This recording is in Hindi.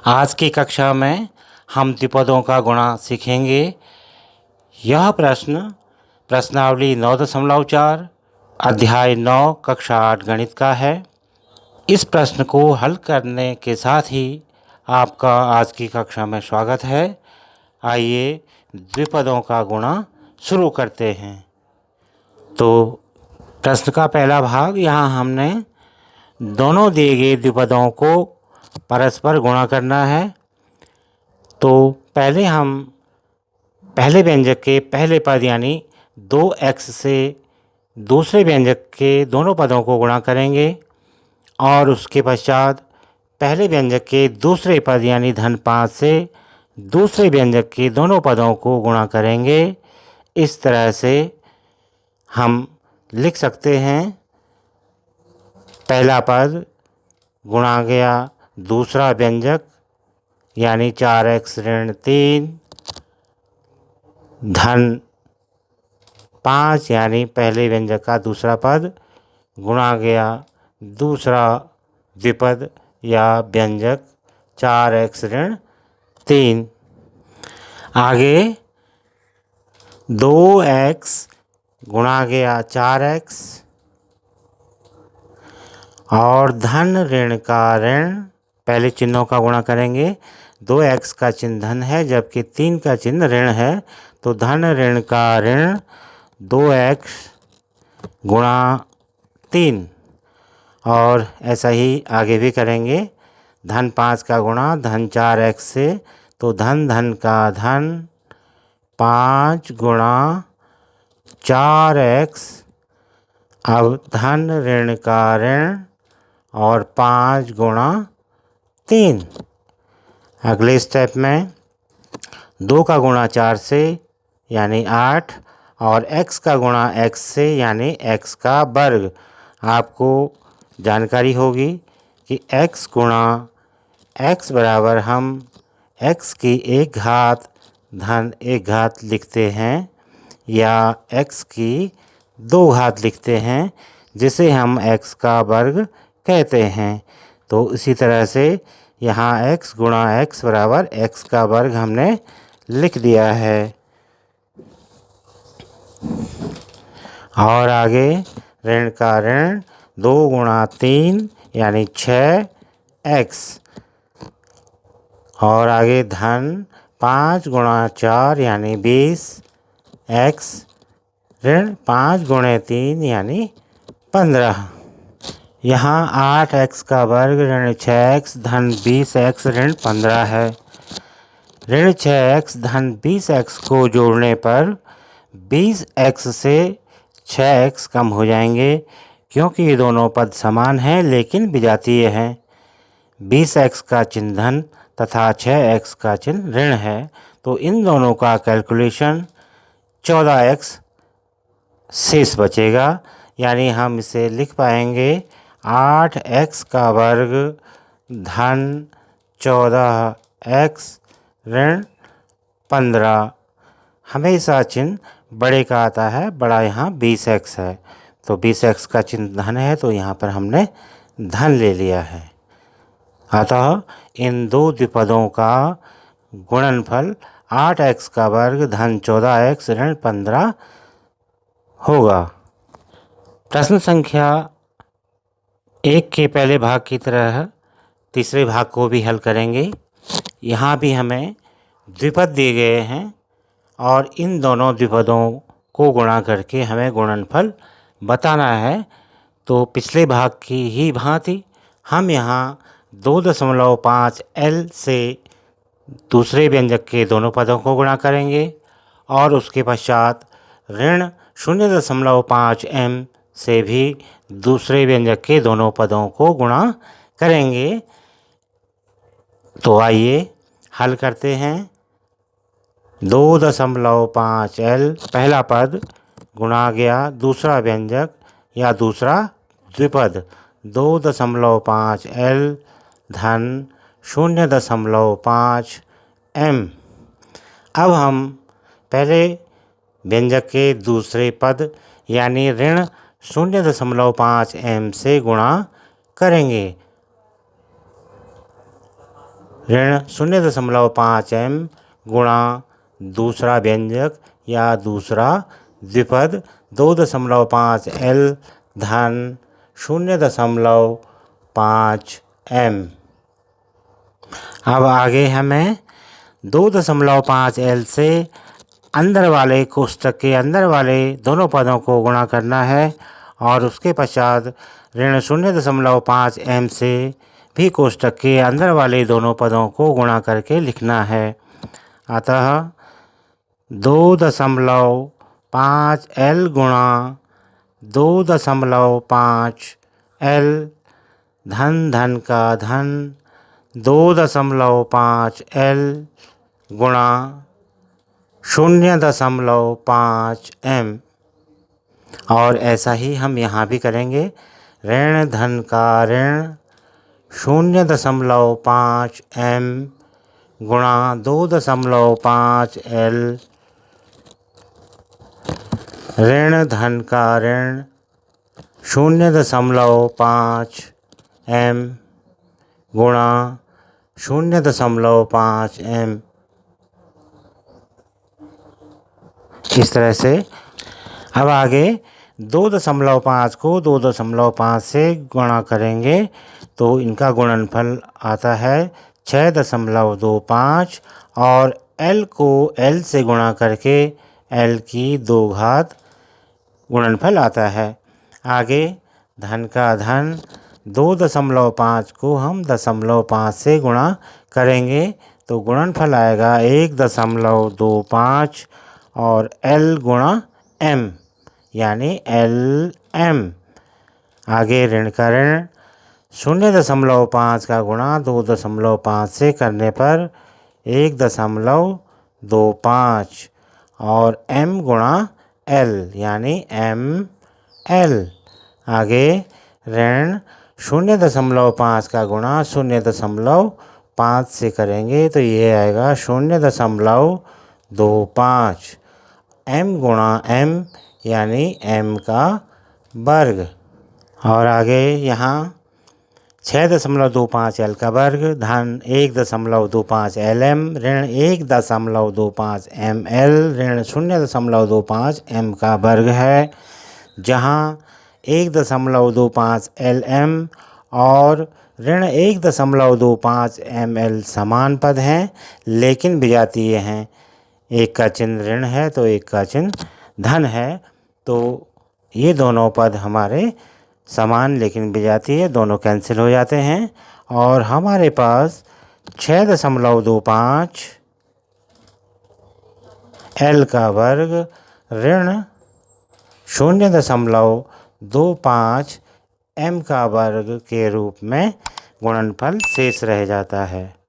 आज की कक्षा में हम द्विपदों का गुणा सीखेंगे। यह प्रश्न प्रश्नावली 9.4 अध्याय 9 कक्षा 8 गणित का है। इस प्रश्न को हल करने के साथ ही आपका आज की कक्षा में स्वागत है। आइए द्विपदों का गुणा शुरू करते हैं। तो प्रश्न का पहला भाग, यहाँ हमने दोनों दिए गए द्विपदों को परस्पर गुणा करना है। तो पहले हम पहले व्यंजक के पहले पद यानी 2x से दूसरे व्यंजक के दोनों पदों को गुणा करेंगे और उसके पश्चात पहले व्यंजक के दूसरे पद यानी -5 से दूसरे व्यंजक के दोनों पदों को गुणा करेंगे। इस तरह से हम लिख सकते हैं, पहला पद गुणा गया दूसरा व्यंजक यानी 4x - 3 धन 5 यानी पहले व्यंजक का दूसरा पद गुणा गया दूसरा द्विपद या व्यंजक 4x - 3। आगे 2x गुणा गया 4x और धन ऋण का ऋण, पहले चिन्हों का गुणा करेंगे। 2x का चिन्ह धन है जबकि 3 का चिन्ह ऋण है, तो धन ऋण का ऋण 2x गुणा 3 और ऐसा ही आगे भी करेंगे। धन 5 का गुणा धन 4x से, तो धन धन का धन 5 गुणा 4x, अब धन ऋण का ऋण और 5 गुणा 3। अगले स्टेप में 2 का गुणा 4 से यानी 8 और x का गुणा x से यानी x का वर्ग। आपको जानकारी होगी कि x गुणा x बराबर हम x की 1 घात धन 1 घात लिखते हैं या x की 2 घात लिखते हैं, जिसे हम x का वर्ग कहते हैं। तो इसी तरह से यहाँ x गुणा x बराबर x का वर्ग हमने लिख दिया है। और आगे ऋण का ऋण 2 गुणा 3 यानी 6x और आगे धन 5 गुणा 4 यानी 20x ऋण 5 गुणे 3 यानी 15। यहाँ 8x का वर्ग ऋण 6x धन 20x ऋण 15 है। ऋण 6x धन 20x को जोड़ने पर 20x से 6x कम हो जाएंगे, क्योंकि ये दोनों पद समान हैं लेकिन विजातीय हैं। 20x का चिन्ह धन तथा 6x का चिन्ह ऋण है, तो इन दोनों का कैलकुलेशन 14x शेष बचेगा। यानी हम इसे लिख पाएंगे 8x का वर्ग धन 14x ऋण 15। हमेशा चिन्ह बड़े का आता है, बड़ा यहाँ 20x है, तो 20x का चिन्ह धन है तो यहाँ पर हमने धन ले लिया है। अतः इन दो द्विपदों का गुणनफल 8x का वर्ग धन 14x ऋण 15 होगा। प्रश्न संख्या 1 के पहले भाग की तरह तीसरे भाग को भी हल करेंगे। यहाँ भी हमें द्विपद दिए गए हैं और इन दोनों द्विपदों को गुणा करके हमें गुणनफल बताना है। तो पिछले भाग की ही भांति हम यहाँ 2.5 L से दूसरे व्यंजक के दोनों पदों को गुणा करेंगे और उसके पश्चात ऋण 0.5 M से भी दूसरे व्यंजक के दोनों पदों को गुणा करेंगे। तो आइए हल करते हैं। 2.5 L पहला पद गुणा गया दूसरा व्यंजक या दूसरा द्विपद 2.5 L धन 0.5 M। अब हम पहले व्यंजक के दूसरे पद यानी ऋण 0.5 M से गुणा करेंगे। ऋण 0.5 m गुणा दूसरा व्यंजक या दूसरा द्विपद 2.5 L धन 0.5 m। अब आगे हमें 2.5 L से अंदर वाले कोष्ठक के अंदर वाले दोनों पदों को गुणा करना है और उसके पश्चात ऋण 0.5 m से भी कोष्ठक के अंदर वाले दोनों पदों को गुणा करके लिखना है। अतः 2.5 L गुणा 2.5 L धन धन का धन 2.5 L गुणा 0.5 m। और ऐसा ही हम यहाँ भी करेंगे। ऋण धन का ऋण 0.5 m गुणा 2.5 L ऋण धन का ऋण 0.5 m गुणा 0.5 m। इस तरह से अब आगे 2.5 को 2.5 से गुणा करेंगे तो इनका गुणनफल आता है 6.25 और L को L से गुणा करके L की 2 घात गुणनफल आता है। आगे धन का धन 2.5 को हम 0.5 से गुणा करेंगे तो गुणनफल आएगा 1.25 और L गुणा M यानी LM। आगे ऋण का ऋण 0.5 का गुणा 2.5 से करने पर 1.25 और M गुणा L यानी ML। आगे ऋण 0.5 का गुणा 0.5 से करेंगे तो ये आएगा 0.25 M गुणा M यानी M का वर्ग। और आगे यहाँ 6.25 L का वर्ग धन 1.25 LM ऋण 1.25 ML ऋण 0.25 M का वर्ग है, जहाँ 1.25 LM और ऋण 1.25 ML समान पद हैं लेकिन विजातीय हैं। एक का चिन्ह ऋण है तो एक का चिन्ह धन है, तो ये दोनों पद हमारे समान लेकिन विजातीय, दोनों कैंसिल हो जाते हैं और हमारे पास 6.25 L का वर्ग ऋण 0.25 M का वर्ग के रूप में गुणनफल शेष रह जाता है।